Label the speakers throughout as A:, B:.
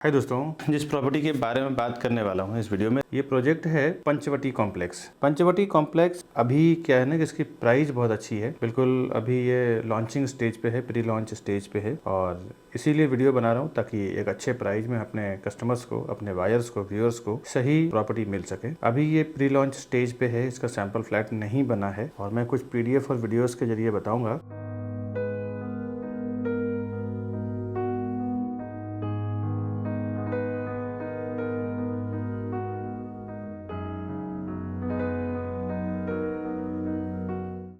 A: हाय दोस्तों, जिस प्रॉपर्टी के बारे में बात करने वाला हूँ इस वीडियो में, ये प्रोजेक्ट है पंचवटी कॉम्प्लेक्स। पंचवटी कॉम्प्लेक्स अभी क्या है ना कि इसकी प्राइस बहुत अच्छी है। बिल्कुल अभी ये लॉन्चिंग स्टेज पे है, प्री लॉन्च स्टेज पे है और इसीलिए वीडियो बना रहा हूँ ताकि एक अच्छे प्राइस में अपने कस्टमर्स को, अपने बायर्स को, व्यूअर्स को सही प्रॉपर्टी मिल सके। अभी ये प्री लॉन्च स्टेज पे है, इसका सैंपल फ्लैट नहीं बना है और मैं कुछ PDF और वीडियोस के जरिए बताऊंगा।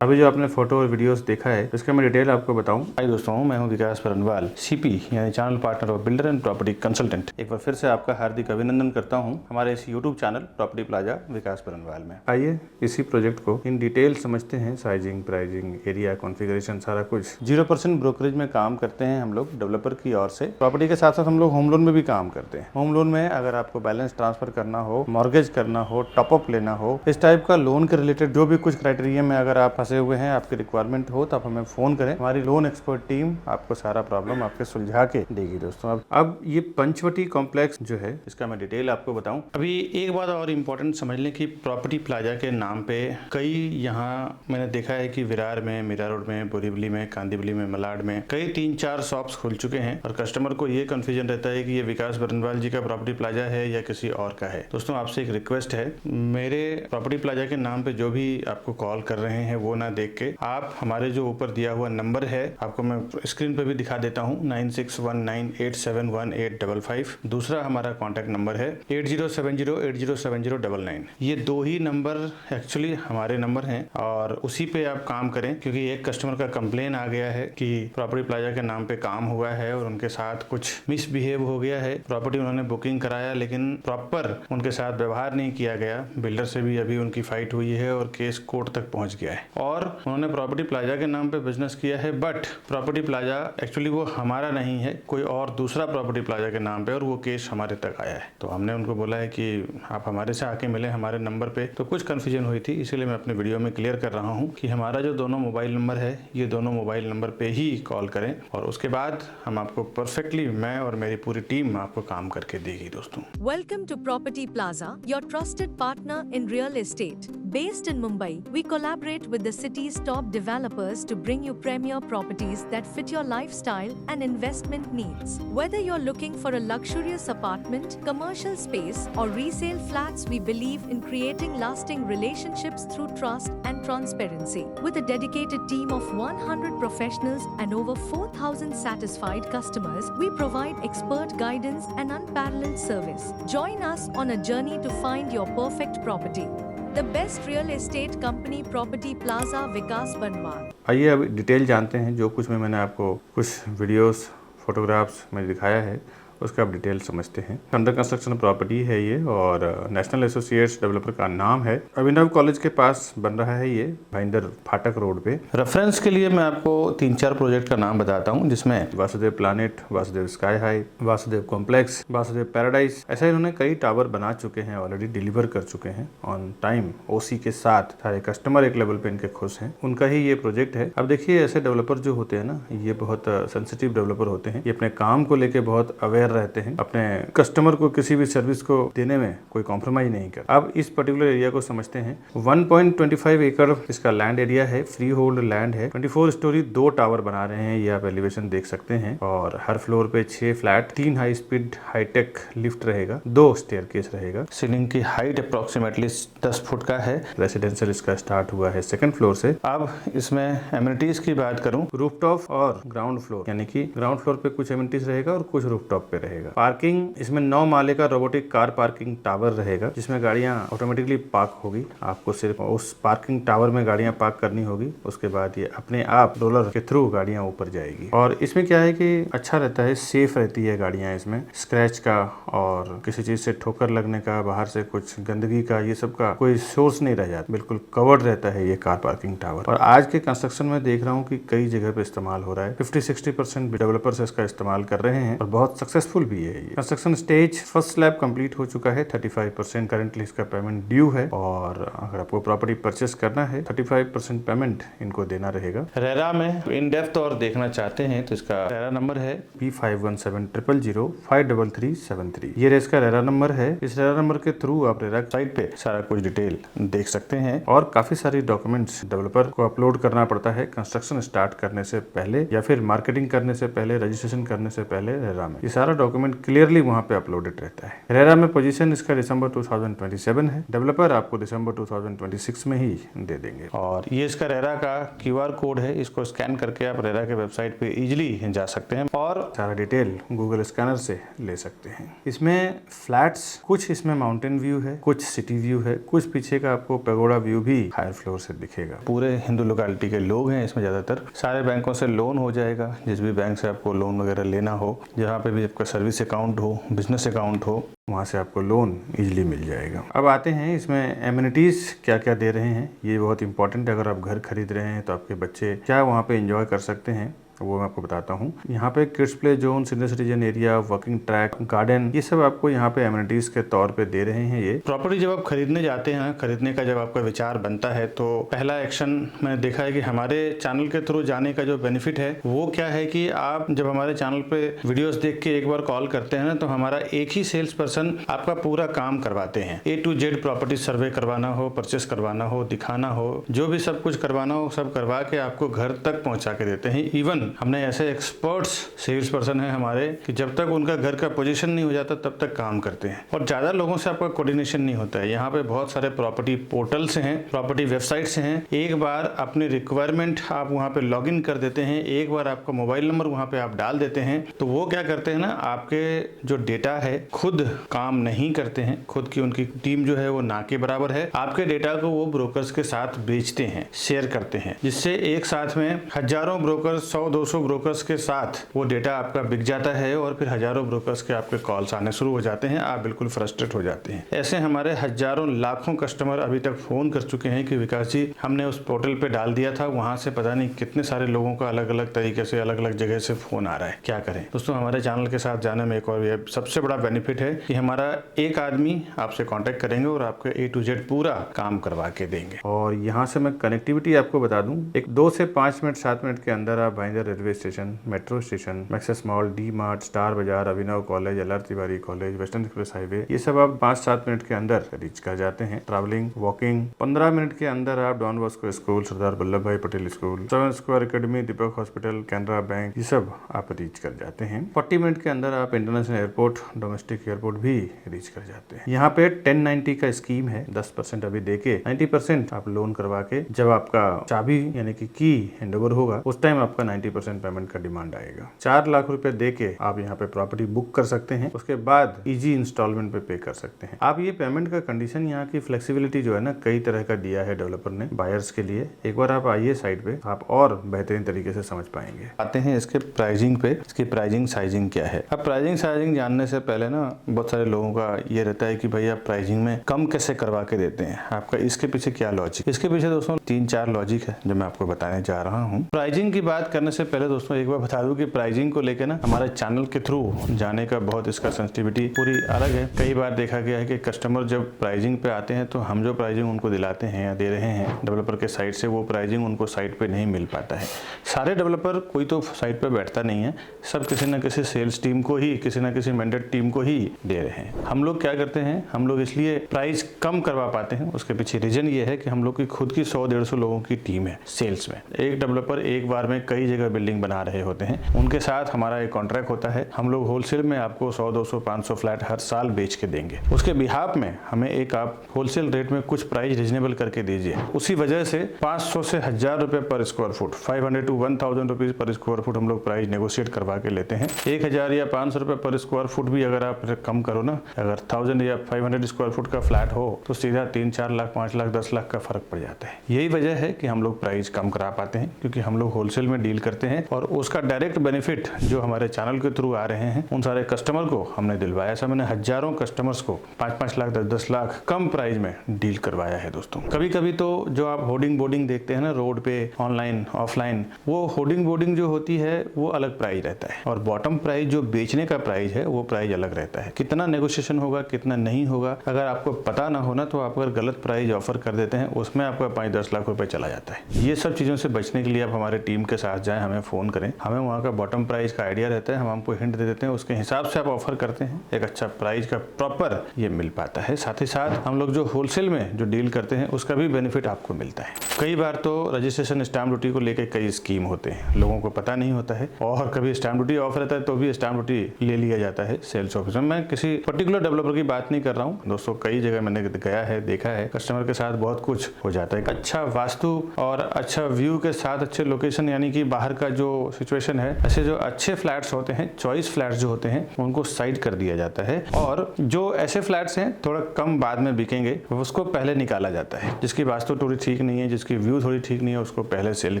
A: अभी जो आपने फोटो और वीडियोस देखा है इसका मैं डिटेल आपको बताऊं। हाय दोस्तों, मैं हूं विकास परनवाल, CP यानी channel partner of builder and property consultant. एक बार फिर से आपका हार्दिक अभिनंदन करता हूं हमारे इस YouTube चैनल प्रॉपर्टी प्लाजा विकास परनवाल में। आइए इसी प्रोजेक्ट को इन डिटेल समझते हैं। साइजिंग, प्राइसिंग, एरिया, कॉन्फ़िगरेशन, सारा कुछ। 0% ब्रोकरेज में काम करते हैं हम लोग डेवलपर की ओर से। प्रॉपर्टी के साथ साथ हम लोग होम लोन में भी काम करते हैं। होम लोन में अगर आपको बैलेंस ट्रांसफर करना हो, मॉर्गेज करना हो, टॉपअप लेना हो, इस टाइप का लोन के रिलेटेड जो भी कुछ क्राइटेरिया में अगर आप फंसे हुए हैं, आपकी रिक्वायरमेंट हो तो आप हमें फोन करें। हमारी लोन एक्सपर्ट टीम आपको सारा प्रॉब्लम आपके सुलझा के देगी। दोस्तों अब ये पंचवटी कॉम्प्लेक्स जो है इसका मैं डिटेल आपको बताऊं। अभी एक बात और इम्पोर्टेंट समझ लें कि प्रॉपर्टी प्लाजा के नाम पे कई यहाँ मैंने देखा है कि विरार में, मीरा रोड में, बोरीवली में, कांदिवली में, मलाड में कई 3-4 शॉप्स खुल चुके हैं और कस्टमर को ये कंफ्यूजन रहता है कि ये विकास बरनवाल जी का प्रॉपर्टी प्लाजा है या किसी और का है। दोस्तों आपसे एक रिक्वेस्ट है, मेरे प्रॉपर्टी प्लाजा के नाम पे जो भी आपको कॉल कर रहे हैं वो ना देख के आप हमारे जो ऊपर दिया हुआ नंबर है, आपको मैं स्क्रीन पे भी दिखा देता हूँ, 9619871855। दूसरा हमारा कॉन्टैक्ट नंबर है 8070807099। ये दो ही नंबर एक्चुअली हमारे नंबर हैं और उसी पे आप काम करें, क्योंकि एक कस्टमर का कंप्लेन आ गया है कि प्रॉपर्टी प्लाजा के नाम पे काम हुआ है और उनके साथ कुछ मिसबिहेव हो गया है। प्रॉपर्टी उन्होंने बुकिंग कराया लेकिन प्रॉपर उनके साथ व्यवहार नहीं किया गया। बिल्डर से भी अभी उनकी फाइट हुई है और केस कोर्ट तक पहुंच गया है और उन्होंने प्रॉपर्टी प्लाजा के नाम पे बिजनेस किया है, बट प्रॉपर्टी प्लाजा एक्चुअली वो हमारा नहीं है, कोई और दूसरा प्रॉपर्टी प्लाजा के नाम पे, और वो केस हमारे तक आया है। तो हमने उनको बोला है कि आप हमारे से आके मिले हमारे नंबर पे। तो कुछ कंफ्यूजन हुई थी, इसीलिए मैं अपने वीडियो में क्लियर कर रहा हूँ कि हमारा जो दोनों मोबाइल नंबर है, ये दोनों मोबाइल नंबर पे ही कॉल करें और उसके बाद हम आपको परफेक्टली, मैं और मेरी पूरी टीम आपको काम करके देगी। दोस्तों
B: Welcome to Property Plaza, your trusted partner in real estate. Based in Mumbai, we collaborate with the city's top developers to bring you premier properties that fit your lifestyle and investment needs. Whether you're looking for a luxurious apartment, commercial space, or resale flats, we believe in creating lasting relationships through trust and transparency. With a dedicated team of 100 professionals and over 4,000 satisfied customers, we provide expert guidance and unparalleled service. Join us on a journey to find your perfect property. The best real estate company, Property Plaza, विकास बरनवाल।
A: आइए अब detail जानते हैं। जो कुछ मैंने आपको कुछ videos, photographs में दिखाया है उसका आप डिटेल समझते हैं। अंडर कंस्ट्रक्शन प्रॉपर्टी है ये और नेशनल एसोसिएट्स डेवलपर का नाम है। अभिनव कॉलेज के पास बन रहा है ये, भाईंदर फाटक रोड पे। रेफरेंस के लिए मैं आपको 3-4 प्रोजेक्ट का नाम बताता हूँ, जिसमें Vasudev planet, Vasudev sky high, Vasudev complex, Vasudev paradise, ऐसा इन्होंने कई टावर बना चुके हैं, ऑलरेडी डिलीवर कर चुके हैं ऑन टाइम, OC के साथ। सारे कस्टमर एक लेवल पे इनके खुश हैं, उनका ही ये प्रोजेक्ट है। अब देखिए, ऐसे डेवलपर जो होते हैं ना, ये बहुत सेंसिटिव डेवलपर होते हैं। ये अपने काम को लेके बहुत अवेयर रहते हैं, अपने कस्टमर को किसी भी सर्विस को देने में कोई कॉम्प्रोमाइज नहीं करते। अब इस पर्टिकुलर एरिया को समझते हैं। 1.25 एकड़ इसका लैंड एरिया है, फ्री होल्ड लैंड है। 24 स्टोरी 2 टावर बना रहे हैं, ये आप एलिवेशन देख सकते हैं। और हर फ्लोर पे 6 flat, 3 high speed hitech lift रहेगा, 2 स्टेयरकेस रहेगा। सीलिंग की हाइट अप्रोक्सीमेटली 10 फुट का है। रेसिडेंशियल इसका स्टार्ट हुआ है 2nd फ्लोर से। अब इसमें एमिनिटीज की बात करूं, रूफटॉप और ग्राउंड फ्लोर, यानी कि ग्राउंड फ्लोर पे कुछ एमिनिटीज रहेगा और कुछ रूफटॉप पे रहेगा। पार्किंग इसमें 9 माले का रोबोटिक कार पार्किंग टावर रहेगा, जिसमें गाड़ियां ऑटोमेटिकली पार्क होगी। आपको सिर्फ उस पार्किंग टावर में गाड़ियां पार्क करनी होगी, उसके बाद ये अपने आप रोलर के थ्रू गाड़ियां ऊपर जाएगी। और इसमें क्या है कि अच्छा रहता है, सेफ रहती है गाड़ियां। इसमें स्क्रैच का और किसी चीज से ठोकर लगने का, बाहर से कुछ गंदगी का, ये सब का कोई सोर्स नहीं रह जाता। बिल्कुल कवर्ड रहता है ये कार पार्किंग टावर। और आज के कंस्ट्रक्शन में देख रहा हूँ कि कई जगह पे इस्तेमाल हो रहा है। 50-60% डेवलपर्स इसका इस्तेमाल कर रहे हैं और बहुत सक्सेसफुल सक्सेसफुल भी है। ये construction stage first slab complete हो चुका है, 35% करंटली इसका पेमेंट ड्यू है, और अगर आपको प्रॉपर्टी परचेस करना है 35% पेमेंट इनको देना रहेगा। रेरा में इन डेप्थ और देखना चाहते हैं तो इसका रेरा नंबर है P517000533373। ये इसका रेरा नंबर है। इस रेरा नंबर के थ्रू आप रेरा साइट पे सारा कुछ डिटेल देख सकते हैं, और काफी सारी डॉक्यूमेंट्स डेवलपर को अपलोड करना पड़ता है कंस्ट्रक्शन स्टार्ट करने से पहले या फिर मार्केटिंग करने से पहले, रजिस्ट्रेशन करने से पहले रेरा में। ये सारा डॉक्यूमेंट क्लियरली वहाँ पे अपलोडेड रहता है। रेरा में पोजीशन इसका दिसंबर 2027 है। डेवलपर आपको दिसंबर 2026 में ही दे देंगे। और ये इसका रेरा का QR कोड है, इसको स्कैन करके आप रेरा के वेबसाइट पे इजीली जा सकते हैं और सारा डिटेल गूगल स्कैनर से ले सकते हैं। इसमें फ्लैट्स कुछ इसमें माउंटेन व्यू है, कुछ सिटी व्यू है, कुछ पीछे का आपको पैगोडा व्यू भी हायर फ्लोर से दिखेगा। पूरे हिंदू लोकेलिटी के लोग हैं इसमें ज्यादातर। सारे बैंकों से लोन हो जाएगा, जिस भी बैंक से आपको लोन वगैरह लेना हो, जहाँ पे भी आपका सर्विस अकाउंट हो, बिजनेस अकाउंट हो, वहाँ से आपको लोन इजीली मिल जाएगा। अब आते हैं इसमें एमिनिटीज क्या क्या दे रहे हैं। ये बहुत इंपॉर्टेंट है। अगर आप घर खरीद रहे हैं तो आपके बच्चे क्या वहाँ पे एंजॉय कर सकते हैं वो मैं आपको बताता हूँ। यहाँ पे kids play zone, senior citizen area, working track, garden, ये सब आपको यहाँ पे एमिनिटीज के तौर पे दे रहे हैं। ये प्रॉपर्टी जब आप खरीदने जाते हैं, खरीदने का जब आपका विचार बनता है, तो पहला एक्शन मैंने देखा है कि हमारे चैनल के थ्रू जाने का जो बेनिफिट है वो क्या है कि आप जब हमारे चैनल पे वीडियोस देख के एक बार कॉल करते हैं ना, तो हमारा एक ही सेल्स पर्सन आपका पूरा काम करवाते हैं। A to Z प्रॉपर्टी सर्वे करवाना हो, परचेस करवाना हो, दिखाना हो, जो भी सब कुछ करवाना हो सब करवा के आपको घर तक पहुंचा के देते हैं। इवन हमने ऐसे एक्सपर्ट्स सेल्स पर्सन है हमारे कि जब तक उनका घर का पोजीशन नहीं हो जाता तब तक काम करते हैं, और ज्यादा लोगों से आपका कोऑर्डिनेशन नहीं होता है। यहाँ पे बहुत सारे प्रॉपर्टी पोर्टल्स हैं, प्रॉपर्टी वेबसाइट्स हैं। एक बार अपने रिक्वायरमेंट आप वहाँ पे लॉग इन कर देते हैं, एक बार आपका मोबाइल नंबर वहाँ पे आप डाल देते हैं, तो वो क्या करते हैं ना, आपके जो डेटा है खुद काम नहीं करते हैं, खुद की उनकी टीम जो है वो ना के बराबर है। आपके डेटा को वो ब्रोकर्स के साथ बेचते हैं, शेयर करते हैं, जिससे एक साथ में हजारों ब्रोकर्स, 100-200 ब्रोकर्स के साथ वो डेटा आपका बिक जाता है, और फिर हजारों ब्रोकर्स के आपके कॉल्स आने शुरू हो जाते हैं। आप बिल्कुल फ्रस्ट्रेट हो जाते हैं। ऐसे हमारे हजारों लाखों कस्टमर अभी तक फोन कर चुके हैं कि विकास जी हमने उस पोर्टल पे डाल दिया था, वहां से पता नहीं कितने सारे लोगों का अलग अलग तरीके से अलग अलग जगह से फोन आ रहा है, क्या करें। दोस्तों हमारे चैनल के साथ जाने में एक और सबसे बड़ा बेनिफिट है कि हमारा एक आदमी आपसे कॉन्टेक्ट करेंगे और आपके A to Z पूरा काम करवा के देंगे। और यहाँ से मैं कनेक्टिविटी आपको बता दूं, एक 2 से 5 मिनट 7 मिनट के अंदर आप Bhayandar railway station, metro station, Maxus mall, D Mart, Star Bazaar, Abhinav college, LR Tiwari college, Western Express Highway, ये सब आप 5-7 मिनट के अंदर रीच कर जाते हैं। ट्रैवलिंग, वॉकिंग 15 मिनट के अंदर आप don Bosco school, Sardar Vallabh भाई पटेल स्कूल, 7 स्क्वायर अकेडमी, दीपक हॉस्पिटल, कैनरा बैंक, ये सब आप रीच कर जाते हैं। 40 मिनट के अंदर आप इंटरनेशनल एयरपोर्ट, डोमेस्टिक एयरपोर्ट भी रीच कर जाते हैं। यहाँ पे 1090 का स्कीम है, 10% अभी देके 90% आप लोन करवा के, जब आपका चाबी यानी कि की हैंडओवर होगा उस टाइम आपका 90% पेमेंट का डिमांड आएगा। 4 लाख रुपए देके आप यहाँ पे प्रॉपर्टी बुक कर सकते हैं, उसके बाद इजी इंस्टॉलमेंट पे कर सकते हैं आप। ये पेमेंट का कंडीशन, यहाँ की फ्लेक्सिबिलिटी जो है ना, कई तरह का दिया है डेवलपर ने बायर्स के लिए। एक बार आप आइए साइट पे, आप और बेहतरीन तरीके से समझ पाएंगे। आते हैं इसके प्राइसिंग पे, इसकी प्राइसिंग साइजिंग क्या है। अब प्राइसिंग साइजिंग जानने से पहले ना बहुत सारे लोगों का ये रहता है कि भाई आप प्राइसिंग में कम कैसे करवा के देते हैं, आपका इसके पीछे क्या लॉजिक। इसके पीछे दोस्तों 3-4 लॉजिक है जो मैं आपको बताने जा रहा हूँ। प्राइसिंग की बात करने से पहले दोस्तों एक बार बता दूं कि प्राइसिंग को लेकर ना हमारे चैनल के थ्रू जाने का बहुत इसका सेंसिटिविटी पूरी अलग है। कई बार देखा गया है कि कस्टमर जब प्राइसिंग पे आते हैं तो हम जो प्राइसिंग उनको दिलाते हैं या दे रहे हैं डेवलपर के साइड से, वो प्राइसिंग उनको साइट पे नहीं मिल पाता है। सारे डेवलपर कोई तो साइट पे बैठता नहीं है, सब किसी न किसी सेल्स टीम को ही, किसी न किसी मैंडेट टीम को ही दे रहे हैं। हम लोग क्या करते हैं, हम लोग इसलिए प्राइस कम करवा पाते हैं, उसके पीछे रीजन ये है कि हम लोग की खुद की 100-150 लोगों की टीम है सेल्स में। एक डेवलपर एक बार में कई जगह बिल्डिंग बना रहे होते हैं, उनके साथ हमारा एक कॉन्ट्रैक्ट होता है। हम लोग होलसेल में आपको 100-200-500 फ्लैट हर साल बेच के देंगे। उसके बिहाफ में हमें एक आप होलसेल रेट में कुछ प्राइस रीजनेबल करके दीजिए। उसी वजह से 500 से 1000 रुपए पर square foot, 500 to 1000 rupees per square foot हम लोग प्राइस नेगोशिएट करवा के लेते हैं। 1000 या 500 रुपए पर स्क्वायर फुट भी अगर आप कम करो ना, अगर 1000 या 500 स्क्वायर फुट का फ्लैट हो तो सीधा 3-4 लाख, 5 लाख, 10 लाख का फर्क पड़ जाता है। यही वजह है कि हम लोग प्राइस कम करा पाते हैं, क्योंकि हम लोग होलसेल में डील करते करते हैं और उसका डायरेक्ट बेनिफिट जो हमारे चैनल के थ्रू आ रहे हैं उन सारे कस्टमर को हमने दिलवाया। ऐसा मैंने हजारों कस्टमर्स को 5-5 लाख 10-10 लाख कम प्राइस में डील करवाया है दोस्तों। कभी कभी तो जो आप होर्डिंग बोर्डिंग देखते हैं ना रोड पे, ऑनलाइन ऑफलाइन, वो होर्डिंग बोर्डिंग जो होती है वो अलग प्राइस रहता है और बॉटम प्राइस जो बेचने का प्राइस है वो प्राइस अलग रहता है। कितना नेगोशिएशन होगा कितना नहीं होगा अगर आपको पता ना होना तो आप अगर गलत प्राइस ऑफर कर देते हैं उसमें आपका 5-10 लाख रुपए चला जाता है। ये सब चीजों से बचने के लिए आप हमारे टीम के साथ जाएं, हमें फोन करें, हमें वहाँ का बॉटम प्राइस का आइडिया रहता है, हम आपको हिंट दे देते हैं, उसके हिसाब से आप ऑफर करते हैं, एक अच्छा प्राइस का प्रॉपर ये मिल पाता है। साथ ही साथ हम लोग जो होलसेल में जो डील करते हैं उसका भी बेनिफिट आपको मिलता है। कई बार तो रजिस्ट्रेशन स्टैम्प ड्यूटी को लेकर कई स्कीम होते हैं, लोगों को पता नहीं होता है और कभी स्टैम्प ड्यूटी ऑफ रहता है तो भी स्टैम्प ड्यूटी ले लिया जाता है सेल्स ऑफिस में। मैं किसी पर्टिकुलर डेवलपर की बात नहीं कर रहा हूँ दोस्तों, कई जगह मैंने गया है, देखा है, कस्टमर के साथ बहुत कुछ हो जाता है। अच्छा वास्तु और अच्छा व्यू के साथ अच्छे लोकेशन यानी कि बाहर का जो सिचुएशन है, ऐसे जो अच्छे फ्लैट्स होते हैं, चॉइस फ्लैट्स जो होते हैं उनको साइड कर दिया जाता है और जो ऐसे फ्लैट्स हैं थोड़ा कम बाद में बिकेंगे उसको पहले निकाला जाता है। जिसकी वास्तु थोड़ी ठीक नहीं है, जिसकी व्यू थोड़ी ठीक नहीं है, उसको पहले सेल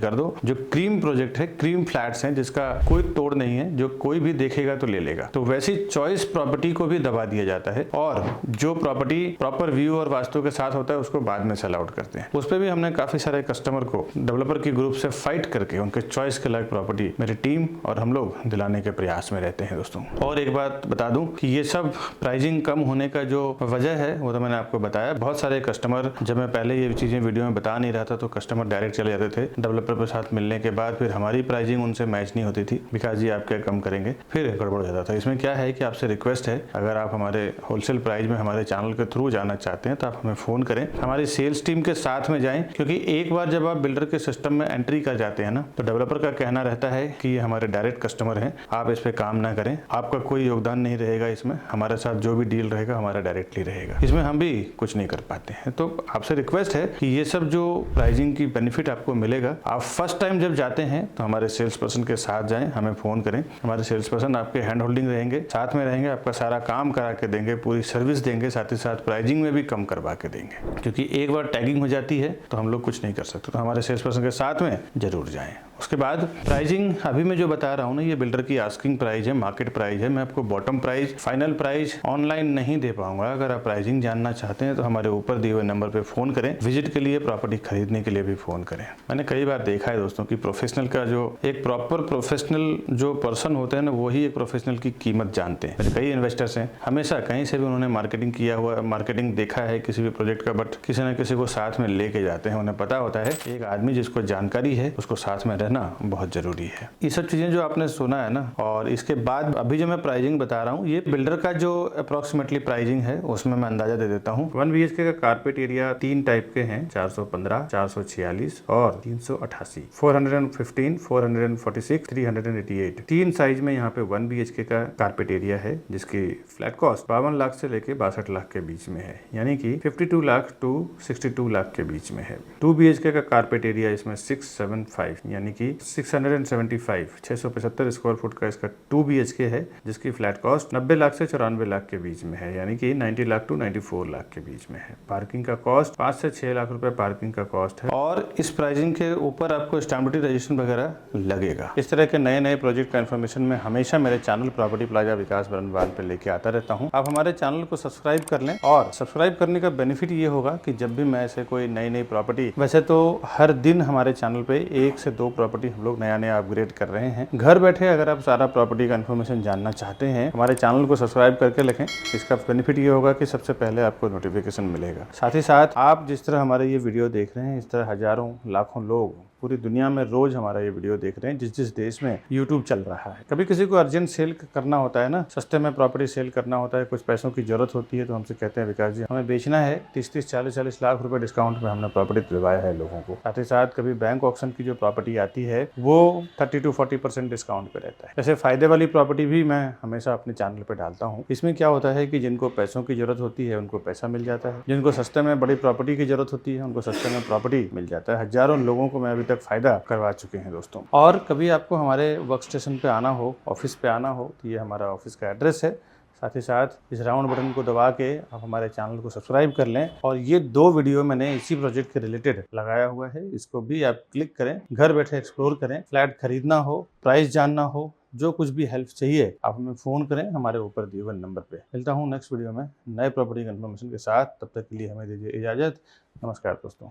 A: कर दो। जो क्रीम प्रोजेक्ट है, क्रीम फ्लैट्स हैं जिसका कोई तोड़ नहीं है, जो कोई भी देखेगा तो ले लेगा, तो वैसी चॉइस प्रॉपर्टी को भी दबा दिया जाता है और जो प्रॉपर्टी प्रॉपर व्यू और वास्तु के साथ होता है उसको बाद में सेल आउट करते हैं। उस पर भी हमने काफी सारे कस्टमर को डेवलपर की ग्रुप से फाइट करके उनके चॉइस के लायक प्रॉपर्टी मेरी टीम और हम लोग दिलाने के प्रयास में रहते हैं दोस्तों। और एक बात बता दूं कि ये सब प्राइसिंग कम होने का जो वजह है वो तो मैंने आपको बताया। बहुत सारे कस्टमर, जब मैं पहले ये चीजें वीडियो में बता नहीं रहा था तो कस्टमर डायरेक्ट चले जाते थे डेवलपर के साथ मिलने के बाद, फिर हमारी प्राइसिंग उनसे मैच नहीं होती थी, विकास जी आप क्या कम करेंगे, फिर गड़बड़ हो जाता था। इसमें क्या है कि आपसे रिक्वेस्ट है, अगर आप हमारे होलसेल प्राइस में हमारे चैनल के थ्रू जाना चाहते हैं तो आप हमें फोन करें, हमारी सेल्स टीम के साथ में जाएं, क्योंकि एक बार जब आप बिल्डर के सिस्टम में एंट्री कर जाते हैं ना तो डेवलपर का कहना रहता है कि ये हमारे डायरेक्ट कस्टमर हैं, आप इस पे काम ना करें, आपका कोई योगदान नहीं रहेगा इसमें, हमारे साथ जो भी डील रहेगा हमारा डायरेक्टली रहेगा, इसमें हम भी कुछ नहीं कर पाते हैं। तो आपसे रिक्वेस्ट है कि ये सब जो प्राइसिंग की बेनिफिट आपको मिलेगा, आप फर्स्ट टाइम जब जाते हैं तो हमारे सेल्स पर्सन के साथ जाएं, हमें फोन करें, हमारे सेल्स पर्सन आपके हैंड होल्डिंग रहेंगे, साथ में रहेंगे, आपका सारा काम करा के देंगे, पूरी सर्विस देंगे, साथ ही साथ प्राइसिंग में भी कम करवा के देंगे, क्योंकि एक बार टैगिंग हो जाती है तो हम लोग कुछ नहीं कर सकते। तो हमारे सेल्स पर्सन के साथ में जरूर जाएं। उसके बाद प्राइसिंग अभी मैं जो बता रहा हूँ ना, ये बिल्डर की आस्किंग प्राइस है, मार्केट प्राइस है, मैं आपको bottom price, final price online नहीं दे पाऊंगा। अगर आप प्राइसिंग जानना चाहते हैं तो हमारे ऊपर दिए हुए नंबर पे फोन करें, विजिट के लिए, प्रॉपर्टी खरीदने के लिए भी फोन करें। मैंने कई बार देखा है दोस्तों कि प्रोफेशनल का जो एक प्रॉपर प्रोफेशनल जो पर्सन होते हैं ना, वही एक प्रोफेशनल की कीमत जानते हैं। मेरे कई इन्वेस्टर्स हैं, हमेशा कहीं से भी उन्होंने मार्केटिंग किया हुआ, मार्केटिंग देखा है किसी भी प्रोजेक्ट का, बट किसी न किसी को साथ में लेके जाते हैं। उन्हें पता होता है एक आदमी जिसको जानकारी है उसको साथ में रहना बहुत जरूरी है। ये सब चीजें जो आपने सुना है ना, और इसके बाद अभी जो मैं प्राइसिंग बता रहा हूँ, ये बिल्डर का जो अप्रोक्सीमेटली प्राइसिंग है उसमें मैं अंदाजा दे देता हूँ। 1 BHK का कारपेट एरिया 3 टाइप के हैं, 415, 446 और 388, 415, 446, 388। 3 साइज में यहाँ पे 1 BHK का कारपेट एरिया है, जिसकी फ्लैट कॉस्ट 52 लाख से लेके 62 लाख के बीच में है, यानी कि 52 लाख टू 62 लाख के बीच में है। 2 BHK का कारपेट एरिया इसमें 675 यानी कि 675 स्क्वायर फुट का इसका 2 BHK है, जिसकी फ्लैट कॉस्ट 90 लाख से 94 लाख के बीच में है, यानी कि 90 लाख टू 94 लाख के बीच में है। पार्किंग का कॉस्ट 5 से 6 लाख रुपए पार्किंग का कॉस्ट है, और इस प्राइसिंग के ऊपर आपको स्टैम्प ड्यूटी रजिस्ट्रेशन वगैरह लगेगा। इस तरह के नए नए प्रोजेक्ट का इन्फॉर्मेशन मैं हमेशा मेरे चैनल प्रॉपर्टी प्लाजा विकास बरनवाल पे लेके आता रहता हूँ। आप हमारे चैनल को सब्सक्राइब कर लें, और सब्सक्राइब करने का बेनिफिट ये होगा कि जब भी मैं ऐसे कोई नई नई प्रॉपर्टी, वैसे तो हर दिन हमारे चैनल पे 1 से 2 प्रॉपर्टी हम लोग नया नया अपग्रेड कर रहे हैं। घर बैठे अगर आप सारा प्रॉपर्टी का इन्फॉर्मेशन जानना चाहते हैं, हमारे चैनल को सब्सक्राइब करके रखें। इसका बेनिफिट ये होगा कि सबसे पहले आपको नोटिफिकेशन मिलेगा। साथ ही साथ आप जिस तरह हमारे ये वीडियो देख रहे हैं, इस तरह हजारों लाखों लोग पूरी दुनिया में रोज हमारा ये वीडियो देख रहे हैं, जिस जिस देश में YouTube चल रहा है। कभी किसी को अर्जेंट सेल करना होता है ना, सस्ते में प्रॉपर्टी सेल करना होता है, कुछ पैसों की जरूरत होती है, तो हमसे कहते हैं विकास जी हमें बेचना है, 30-30, 40-40 लाख रुपए डिस्काउंट में हमने प्रॉपर्टी दिलवाया है लोगों को। साथ ही साथ कभी बैंक ऑक्शन की जो प्रॉपर्टी आती है वो 30 to 40% डिस्काउंट पे रहता है। ऐसे फायदे वाली प्रॉपर्टी भी मैं हमेशा अपने चैनल पे डालता हूँ। इसमें क्या होता है कि जिनको पैसों की जरूरत होती है उनको पैसा मिल जाता है, जिनको सस्ते में बड़ी प्रॉपर्टी की जरूरत होती है उनको सस्ते में प्रॉपर्टी मिल जाता है। हजारों लोगों को मैं अभी तक फायदा करवा चुके हैं दोस्तों। और कभी आपको हमारे वर्क स्टेशन पे आना हो, ऑफिस पे आना हो, तो ये हमारा ऑफिस का एड्रेस है। साथ ही साथ इस राउंड बटन को दबा के आप हमारे चैनल को सब्सक्राइब कर लें। और ये 2 वीडियो मैंने इसी प्रोजेक्ट के रिलेटेड लगाया हुआ है, इसको भी आप क्लिक करें, घर बैठे एक्सप्लोर करें। फ्लैट खरीदना हो, प्राइस जानना हो, जो कुछ भी हेल्प चाहिए आप हमें फ़ोन करें हमारे ऊपर दिए हुए नंबर पे। मिलता हूँ नेक्स्ट वीडियो में नए प्रॉपर्टी इन्फॉर्मेशन के साथ, तब तक के लिए हमें दीजिए इजाज़त। नमस्कार दोस्तों।